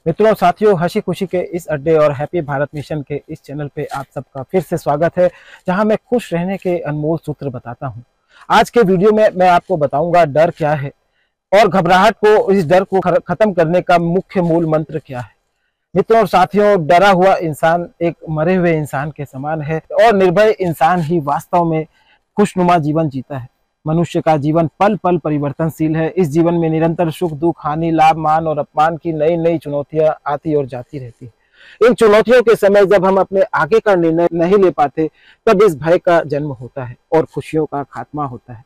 मित्रों, साथियों, हंसी खुशी के इस अड्डे और हैप्पी भारत मिशन के इस चैनल पे आप सबका फिर से स्वागत है, जहां मैं खुश रहने के अनमोल सूत्र बताता हूं। आज के वीडियो में मैं आपको बताऊंगा डर क्या है और घबराहट को, इस डर को खत्म करने का मुख्य मूल मंत्र क्या है। मित्रों और साथियों, डरा हुआ इंसान एक मरे हुए इंसान के समान है और निर्भय इंसान ही वास्तव में खुशनुमा जीवन जीता है। मनुष्य का जीवन पल पल परिवर्तनशील है। इस जीवन में निरंतर सुख दुख, हानि, लाभ, मान और अपमान की नई नई चुनौतियां आती और जाती रहती है। इन चुनौतियों के समय जब हम अपने आगे का निर्णय नहीं ले पाते, तब इस भय का जन्म होता है और खुशियों का खात्मा होता है।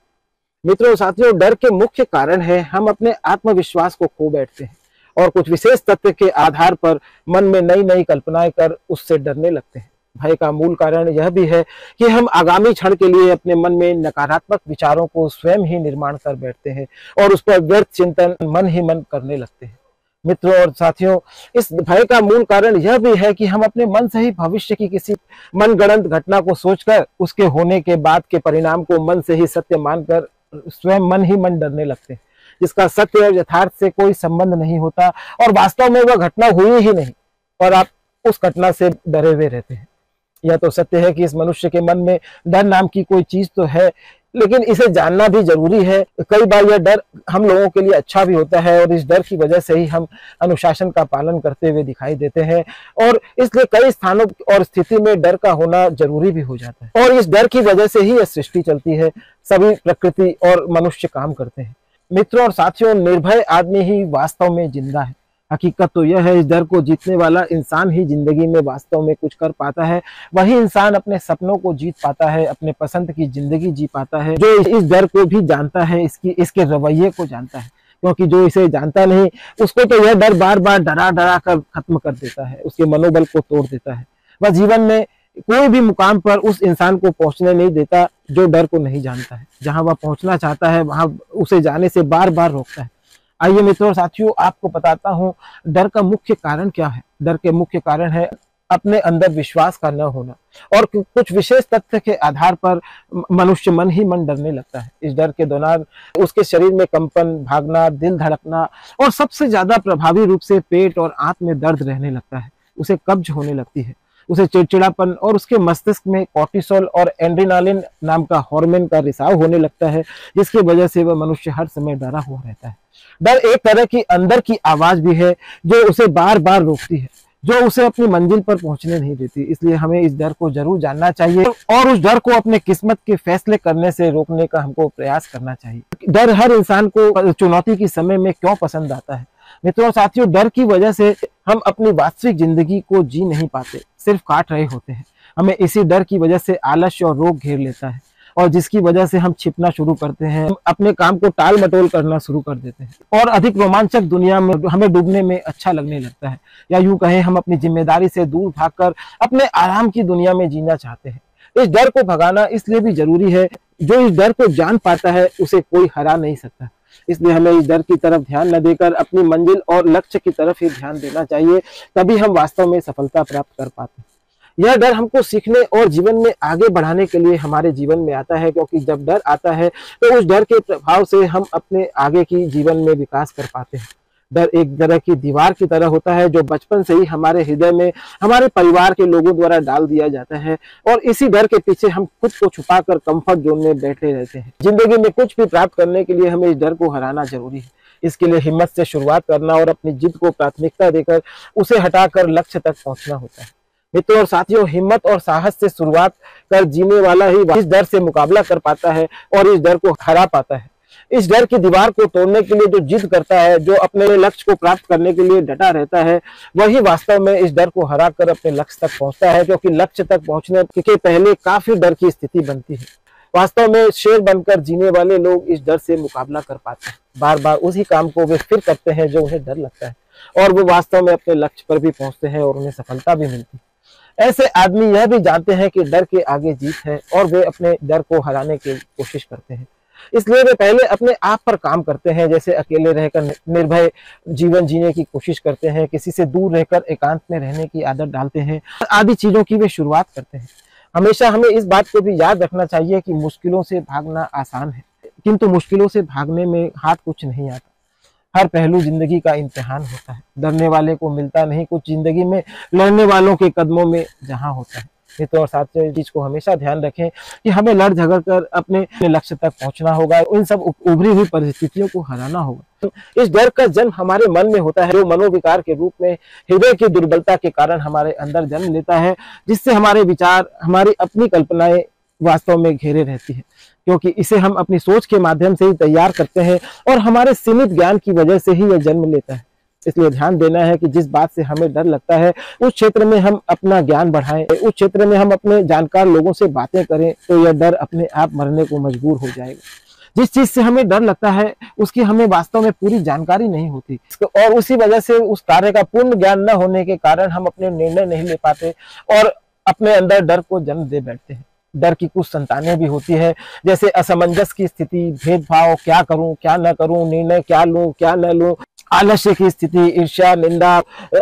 मित्रों और साथियों, डर के मुख्य कारण है हम अपने आत्मविश्वास को खो बैठते हैं और कुछ विशेष तथ्य के आधार पर मन में नई नई कल्पनाएं कर उससे डरने लगते हैं। भय का मूल कारण यह भी है कि हम आगामी क्षण के लिए अपने मन में नकारात्मक विचारों को स्वयं ही निर्माण कर बैठते हैं और उस पर व्यर्थ चिंतन मन ही मन करने लगते हैं। मित्रों और साथियों, इस भय का मूल कारण यह भी है कि हम अपने मन से ही भविष्य की किसी मनगढ़ंत घटना को सोचकर उसके होने के बाद के परिणाम को मन से ही सत्य मानकर स्वयं मन ही मन डरने लगते हैं, जिसका सत्य और यथार्थ से कोई संबंध नहीं होता और वास्तव में वह घटना हुई ही नहीं और आप उस घटना से डरे हुए रहते हैं। यह तो सत्य है कि इस मनुष्य के मन में डर नाम की कोई चीज तो है, लेकिन इसे जानना भी जरूरी है। कई बार यह डर हम लोगों के लिए अच्छा भी होता है और इस डर की वजह से ही हम अनुशासन का पालन करते हुए दिखाई देते हैं और इसलिए कई स्थानों और स्थिति में डर का होना जरूरी भी हो जाता है। और इस डर की वजह से ही यह सृष्टि चलती है, सभी प्रकृति और मनुष्य काम करते हैं। मित्रों और साथियों, निर्भय आदमी ही वास्तव में जिंदा है। हकीकत तो यह है, इस डर को जीतने वाला इंसान ही जिंदगी में वास्तव में कुछ कर पाता है। वही इंसान अपने सपनों को जीत पाता है, अपने पसंद की जिंदगी जी पाता है, जो इस डर को भी जानता है, इसके रवैये को जानता है। क्योंकि जो इसे जानता नहीं, उसको तो यह डर बार बार डरा डरा कर खत्म कर देता है, उसके मनोबल को तोड़ देता है। वह जीवन में कोई भी मुकाम पर उस इंसान को पहुंचने नहीं देता जो डर को नहीं जानता है। जहां वह पहुंचना चाहता है, वहां उसे जाने से बार बार रोकता है। आइए मित्रों और साथियों, आपको बताता हूं डर का मुख्य कारण क्या है। डर के मुख्य कारण है अपने अंदर विश्वास का न होना और कुछ विशेष तथ्य के आधार पर मनुष्य मन ही मन डरने लगता है। इस डर के दौरान उसके शरीर में कंपन, भागना, दिल धड़कना और सबसे ज्यादा प्रभावी रूप से पेट और आंत में दर्द रहने लगता है। उसे कब्ज होने लगती है, उसे चिड़चिड़ापन और उसके मस्तिष्क में कॉर्टिसोल और एड्रेनालिन नाम का हार्मोन का रिसाव होने लगता है, जिसकी वजह से वह मनुष्य हर समय डरा हुआ रहता है। डर एक तरह की अंदर की आवाज भी है जो उसे बार बार रोकती है, जो उसे अपनी मंजिल पर पहुंचने नहीं देती। इसलिए हमें इस डर को जरूर जानना चाहिए और उस डर को अपने किस्मत के फैसले करने से रोकने का हमको प्रयास करना चाहिए। डर हर इंसान को चुनौती के समय में क्यों पसंद आता है? मित्रों साथियों, डर की वजह से हम अपनी वास्तविक जिंदगी को जी नहीं पाते, सिर्फ काट रहे होते हैं। हमें इसी डर की वजह से आलस्य और रोग घेर लेता है और जिसकी वजह से हम छिपना शुरू करते हैं, अपने काम को टाल मटोल करना शुरू कर देते हैं और अधिक रोमांचक दुनिया में हमें डूबने में अच्छा लगने लगता है, या यूं कहें हम अपनी जिम्मेदारी से दूर भागकर अपने आराम की दुनिया में जीना चाहते हैं। इस डर को भगाना इसलिए भी जरूरी है, जो इस डर को जान पाता है उसे कोई हरा नहीं सकता। इसलिए हमें इस डर की तरफ ध्यान न देकर अपनी मंजिल और लक्ष्य की तरफ ही ध्यान देना चाहिए, तभी हम वास्तव में सफलता प्राप्त कर पाते हैं। यह डर हमको सीखने और जीवन में आगे बढ़ाने के लिए हमारे जीवन में आता है, क्योंकि जब डर आता है तो उस डर के प्रभाव से हम अपने आगे की जीवन में विकास कर पाते हैं। डर एक तरह की दीवार की तरह होता है जो बचपन से ही हमारे हृदय में हमारे परिवार के लोगों द्वारा डाल दिया जाता है और इसी डर के पीछे हम खुद को छुपाकर कंफर्ट जोन में बैठे रहते हैं। जिंदगी में कुछ भी प्राप्त करने के लिए हमें इस डर को हराना जरूरी है। इसके लिए हिम्मत से शुरुआत करना और अपनी जिद को प्राथमिकता देकर उसे हटाकर लक्ष्य तक पहुंचना होता है। मित्रों और साथियों, हिम्मत और साहस से शुरुआत कर जीने वाला ही इस डर से मुकाबला कर पाता है और इस डर को हरा पाता है। इस डर की दीवार को तोड़ने के लिए जो जिद करता है, जो अपने लक्ष्य को प्राप्त करने के लिए डटा रहता है, वही वास्तव में इस डर को हराकर अपने लक्ष्य तक पहुंचता है, क्योंकि लक्ष्य तक पहुंचने के पहले काफी डर की स्थिति बनती है। वास्तव में शेर बनकर जीने वाले लोग इस डर से मुकाबला कर पाते हैं। बार बार उसी काम को वे फिर करते हैं जो उन्हें डर लगता है और वो वास्तव में अपने लक्ष्य पर भी पहुंचते हैं और उन्हें सफलता भी मिलती है। ऐसे आदमी यह भी जानते हैं कि डर के आगे जीत है और वे अपने डर को हराने की कोशिश करते हैं। इसलिए वे पहले अपने आप पर काम करते हैं, जैसे अकेले रहकर निर्भय जीवन जीने की कोशिश करते हैं, किसी से दूर रहकर एकांत में रहने की आदत डालते हैं, आदि चीजों की वे शुरुआत करते हैं। हमेशा हमें इस बात को भी याद रखना चाहिए कि मुश्किलों से भागना आसान है, किंतु मुश्किलों से भागने में हाथ कुछ नहीं आता। हर पहलू जिंदगी का इम्तिहान होता है। डरने वाले को मिलता नहीं कुछ जिंदगी में, लड़ने वालों के कदमों में जहां होता है। मित्रों और साथियों, इस चीज को हमेशा ध्यान रखें कि हमें लड़ झगड़ कर अपने लक्ष्य तक पहुंचना होगा, उन सब उभरी हुई परिस्थितियों को हराना होगा। इस डर का जन्म हमारे मन में होता है, जो मनोविकार के रूप में हृदय की दुर्बलता के कारण हमारे अंदर जन्म लेता है, जिससे हमारे विचार, हमारी अपनी कल्पनाएं वास्तव में घेरे रहती है, क्योंकि इसे हम अपनी सोच के माध्यम से ही तैयार करते हैं और हमारे सीमित ज्ञान की वजह से ही यह जन्म लेता है। इसलिए ध्यान देना है कि जिस बात से हमें डर लगता है उस क्षेत्र में हम अपना ज्ञान बढ़ाएं, उस क्षेत्र में हम अपने जानकार लोगों से बातें करें, तो यह डर अपने आप मरने को मजबूर हो जाएगा। जिस चीज से हमें डर लगता है उसकी हमें वास्तव में पूरी जानकारी नहीं होती, और उसी वजह से उस कार्य का पूर्ण ज्ञान न होने के कारण हम अपने निर्णय नहीं ले पाते और अपने अंदर डर को जन्म दे बैठते हैं। डर की कुछ संतानें भी होती है, जैसे असमंजस की स्थिति, भेदभाव, क्या करूं क्या न करूं, निर्णय क्या लूं क्या न लूं, आलस्य की स्थिति, ईर्ष्या, निंदा।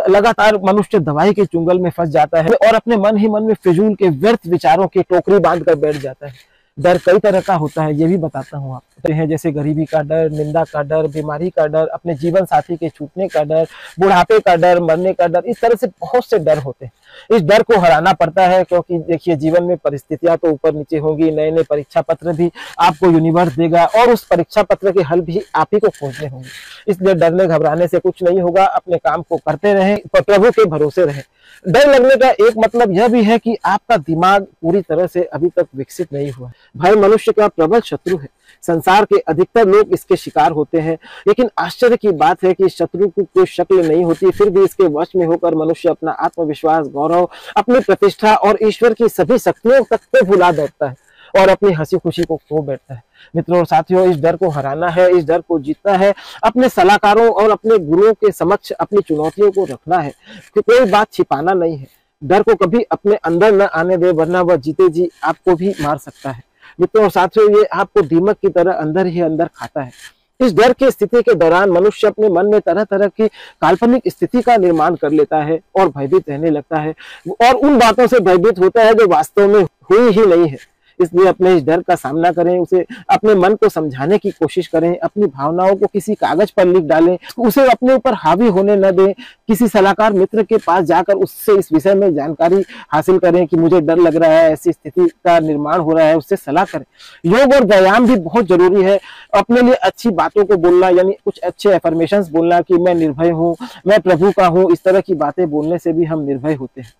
लगातार मनुष्य दवाई के चुंगल में फंस जाता है और अपने मन ही मन में फिजूल के व्यर्थ विचारों की टोकरी बांध कर बैठ जाता है। डर कई तरह का होता है, ये भी बताता हूँ आपको। जैसे गरीबी का डर, निंदा का डर, बीमारी का डर, अपने जीवन साथी के छूटने का डर, बुढ़ापे का डर, मरने का डर। इस तरह से बहुत से डर होते हैं। इस डर को हराना पड़ता है, क्योंकि देखिए जीवन में परिस्थितियां तो ऊपर नीचे होंगी, नए नए परीक्षा पत्र भी आपको यूनिवर्स देगा और उस परीक्षा पत्र के हल भी आप ही को खोजने होंगे। इसलिए डरने घबराने से कुछ नहीं होगा, अपने काम को करते रहें, प्रभु के भरोसे रहें। डर लगने का एक मतलब यह भी है कि आपका दिमाग पूरी तरह से अभी तक विकसित नहीं हुआ। भय मनुष्य का प्रबल शत्रु है। संसार के अधिकतर लोग इसके शिकार होते हैं, लेकिन आश्चर्य की बात है कि शत्रु को कोई शक्ल नहीं होती, फिर भी इसके वश में होकर मनुष्य अपना आत्मविश्वास, गौरव, अपनी प्रतिष्ठा और ईश्वर की सभी शक्तियों तक को भुला बैठता है और अपनी हंसी खुशी को खो बैठता है। मित्रों और साथियों, इस डर को हराना है, इस डर को जीतना है, अपने सलाहकारों और अपने गुरुओं के समक्ष अपनी चुनौतियों को रखना है कि कोई बात छिपाना नहीं है। डर को कभी अपने अंदर न आने दे, वरना वह जीते जी आपको भी मार सकता है। मित्रों और साथियों, ये आपको दीमक की तरह अंदर ही अंदर खाता है। इस डर की स्थिति के दौरान मनुष्य अपने मन में तरह तरह की काल्पनिक स्थिति का निर्माण कर लेता है और भयभीत रहने लगता है, और उन बातों से भयभीत होता है जो वास्तव में हुई ही नहीं है। इसलिए अपने इस डर का सामना करें, उसे अपने मन को समझाने की कोशिश करें, अपनी भावनाओं को किसी कागज पर लिख डालें, उसे अपने ऊपर हावी होने न दें। किसी सलाहकार मित्र के पास जाकर उससे इस विषय में जानकारी हासिल करें कि मुझे डर लग रहा है, ऐसी स्थिति का निर्माण हो रहा है, उससे सलाह करें। योग और व्यायाम भी बहुत जरूरी है। अपने लिए अच्छी बातों को बोलना, यानी कुछ अच्छे एफर्मेशंस बोलना कि मैं निर्भय हूँ, मैं प्रभु का हूँ, इस तरह की बातें बोलने से भी हम निर्भय होते हैं।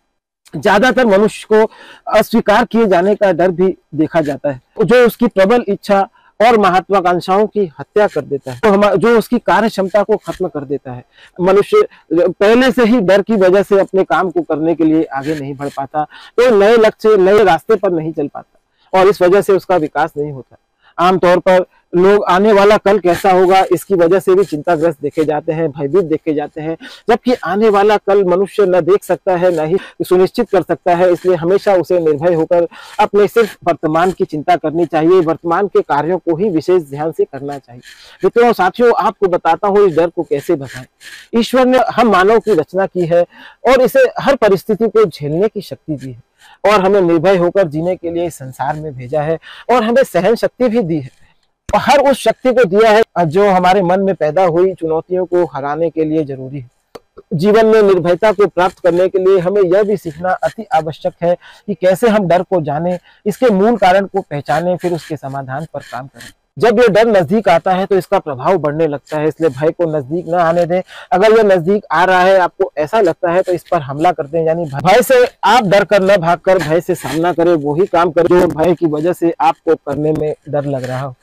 ज्यादातर मनुष्य को अस्वीकार किए जाने का डर भी देखा जाता है, जो उसकी प्रबल इच्छा और महत्वाकांक्षाओं की हत्या कर देता है, जो उसकी कार्य क्षमता को खत्म कर देता है। मनुष्य पहले से ही डर की वजह से अपने काम को करने के लिए आगे नहीं बढ़ पाता, तो नए लक्ष्य, नए रास्ते पर नहीं चल पाता और इस वजह से उसका विकास नहीं होता। आमतौर पर लोग आने वाला कल कैसा होगा इसकी वजह से भी चिंताग्रस्त देखे जाते हैं, भयभीत देखे जाते हैं, जबकि आने वाला कल मनुष्य न देख सकता है, न ही सुनिश्चित कर सकता है। इसलिए हमेशा उसे निर्भय होकर अपने सिर्फ वर्तमान की चिंता करनी चाहिए, वर्तमान के कार्यों को ही विशेष ध्यान से करना चाहिए। मित्रों साथियों, आपको बताता हूँ इस डर को कैसे भगाएं। ईश्वर ने हम मानव की रचना की है और इसे हर परिस्थिति को झेलने की शक्ति दी है और हमें निर्भय होकर जीने के लिए इस संसार में भेजा है और हमें सहन शक्ति भी दी है और हर उस शक्ति को दिया है जो हमारे मन में पैदा हुई चुनौतियों को हराने के लिए जरूरी है। जीवन में निर्भयता को प्राप्त करने के लिए हमें यह भी सीखना अति आवश्यक है कि कैसे हम डर को जानें, इसके मूल कारण को पहचानें, फिर उसके समाधान पर काम करें। जब ये डर नजदीक आता है तो इसका प्रभाव बढ़ने लगता है, इसलिए भय को नजदीक न आने दें। अगर यह नजदीक आ रहा है, आपको ऐसा लगता है, तो इस पर हमला करते हैं, यानी भय से आप डर कर न भागकर भय से सामना करें, वही काम करें जो भय की वजह से आपको करने में डर लग रहा हो।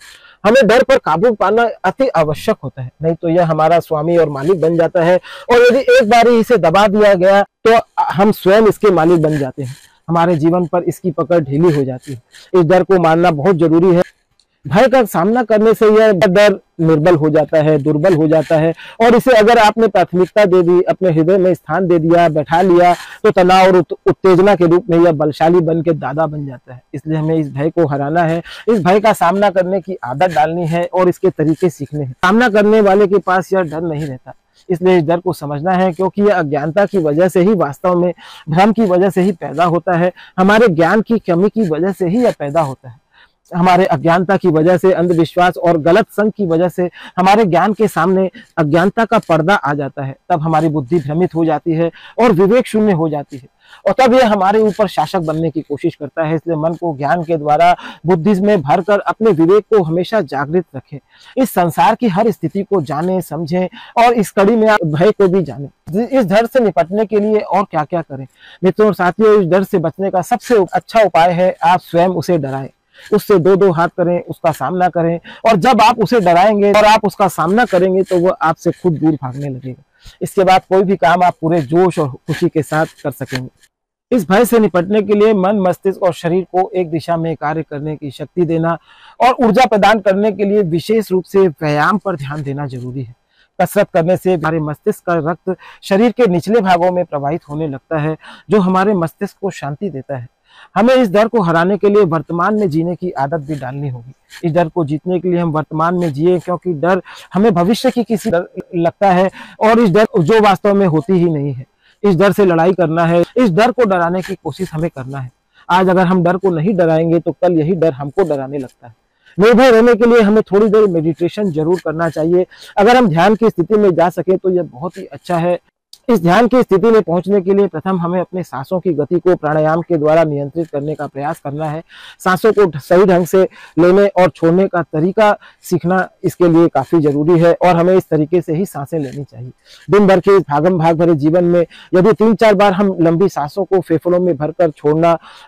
हमें डर पर काबू पाना अति आवश्यक होता है, नहीं तो यह हमारा स्वामी और मालिक बन जाता है और यदि एक बार इसे दबा दिया गया तो हम स्वयं इसके मालिक बन जाते हैं। हमारे जीवन पर इसकी पकड़ ढीली हो जाती है। इस डर को मानना बहुत जरूरी है। भय का सामना करने से यह डर निर्बल हो जाता है, दुर्बल हो जाता है और इसे अगर आपने प्राथमिकता दे दी, अपने हृदय में स्थान दे दिया, बैठा लिया, तो तनाव और उत्तेजना के रूप में यह बलशाली बन के दादा बन जाता है। इसलिए हमें इस भय को हराना है, इस भय का सामना करने की आदत डालनी है और इसके तरीके सीखने हैं। सामना करने वाले के पास यह डर नहीं रहता, इसलिए इस डर को समझना है, क्योंकि यह अज्ञानता की वजह से ही, वास्तव में भ्रम की वजह से ही पैदा होता है। हमारे ज्ञान की कमी की वजह से ही यह पैदा होता है। हमारे अज्ञानता की वजह से, अंधविश्वास और गलत संग की वजह से हमारे ज्ञान के सामने अज्ञानता का पर्दा आ जाता है, तब हमारी बुद्धि भ्रमित हो जाती है और विवेक शून्य हो जाती है, और तब यह हमारे ऊपर शासक बनने की कोशिश करता है। इसलिए मन को ज्ञान के द्वारा बुद्धि में भरकर अपने विवेक को हमेशा जागृत रखें। इस संसार की हर स्थिति को जाने समझें और इस कड़ी में आप भय को भी जानें। इस डर से निपटने के लिए और क्या क्या करें मित्रों और साथियों, इस डर से बचने का सबसे अच्छा उपाय है आप स्वयं उसे डराएं, उससे दो हाथ करें, उसका सामना करें, और जब आप उसे डराएंगे और आप उसका सामना करेंगे तो वह आपसे खुद दूर भागने लगेगा। इसके बाद कोई भी काम आप पूरे जोश और खुशी के साथ कर सकेंगे। इस भय से निपटने के लिए मन, मस्तिष्क और शरीर को एक दिशा में कार्य करने की शक्ति देना और ऊर्जा प्रदान करने के लिए विशेष रूप से व्यायाम पर ध्यान देना जरूरी है। कसरत करने से हमारे मस्तिष्क का रक्त शरीर के निचले भागों में प्रवाहित होने लगता है, जो हमारे मस्तिष्क को शांति देता है। हमें इस डर को हराने के लिए वर्तमान में जीने की आदत भी डालनी होगी। इस डर को जीतने के लिए हम वर्तमान में जिए, क्योंकि डर हमें भविष्य की किसी डर लगता है और इस डर जो वास्तव में होती ही नहीं है। इस डर से लड़ाई करना है, इस डर को डराने की कोशिश हमें करना है। आज अगर हम डर को नहीं डराएंगे तो कल यही डर हमको डराने लगता है। निर्भय रहने के लिए हमें थोड़ी देर मेडिटेशन जरूर करना चाहिए। अगर हम ध्यान की स्थिति में जा सके तो यह बहुत ही अच्छा है। इस ध्यान की स्थिति में पहुंचने के लिए प्रथम हमें अपने सांसों की गति को प्राणायाम के द्वारा नियंत्रित करने का प्रयास करना है। सांसों को सही ढंग से लेने और छोड़ने का तरीका सीखना इसके लिए काफी जरूरी है, और हमें इस तरीके से ही सांसें लेनी चाहिए। दिन भर के भागम भाग भरे जीवन में यदि 3-4 बार हम लंबी सांसों को फेफड़ों में भरकर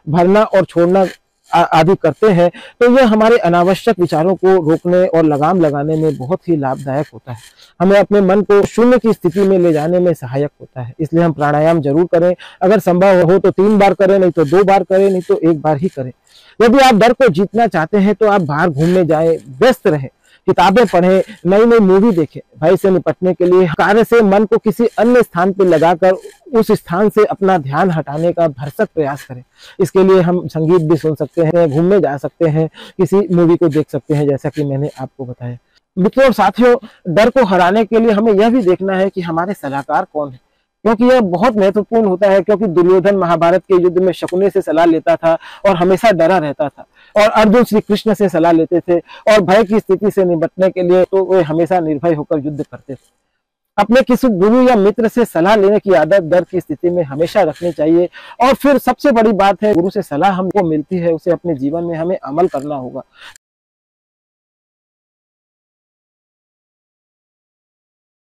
भरना और छोड़ना आदि करते हैं तो यह हमारे अनावश्यक विचारों को रोकने और लगाम लगाने में बहुत ही लाभदायक होता है। हमें अपने मन को शून्य की स्थिति में ले जाने में सहायक होता है। इसलिए हम प्राणायाम जरूर करें। अगर संभव हो तो 3 बार करें, नहीं तो 2 बार करें, नहीं तो 1 बार ही करें। यदि आप डर को जीतना चाहते हैं तो आप बाहर घूमने जाएं, व्यस्त रहें, किताबें पढ़ें, नई नई मूवी देखें। भय से निपटने के लिए कार्य से मन को किसी अन्य स्थान पर लगाकर उस स्थान से अपना ध्यान हटाने का भरसक प्रयास करें। इसके लिए हम संगीत भी सुन सकते हैं, घूमने जा सकते हैं, किसी मूवी को देख सकते हैं, जैसा कि मैंने आपको बताया। मित्रों और साथियों, डर को हराने के लिए हमें यह भी देखना है कि हमारे सलाहकार कौन है, क्योंकि यह बहुत महत्वपूर्ण होता है। क्योंकि दुर्योधन महाभारत के युद्ध में शकुनी से सलाह लेता था और हमेशा डरा रहता था, और अर्जुन श्री कृष्ण से सलाह लेते थे, और भय की स्थिति से निपटने के लिए तो वे हमेशा निर्भय होकर युद्ध करते थे। अपने किसी गुरु या मित्र से सलाह लेने की आदत डर की स्थिति में हमेशा रखनी चाहिए। और फिर सबसे बड़ी बात है, गुरु से सलाह हमको मिलती है, उसे अपने जीवन में हमें अमल करना होगा।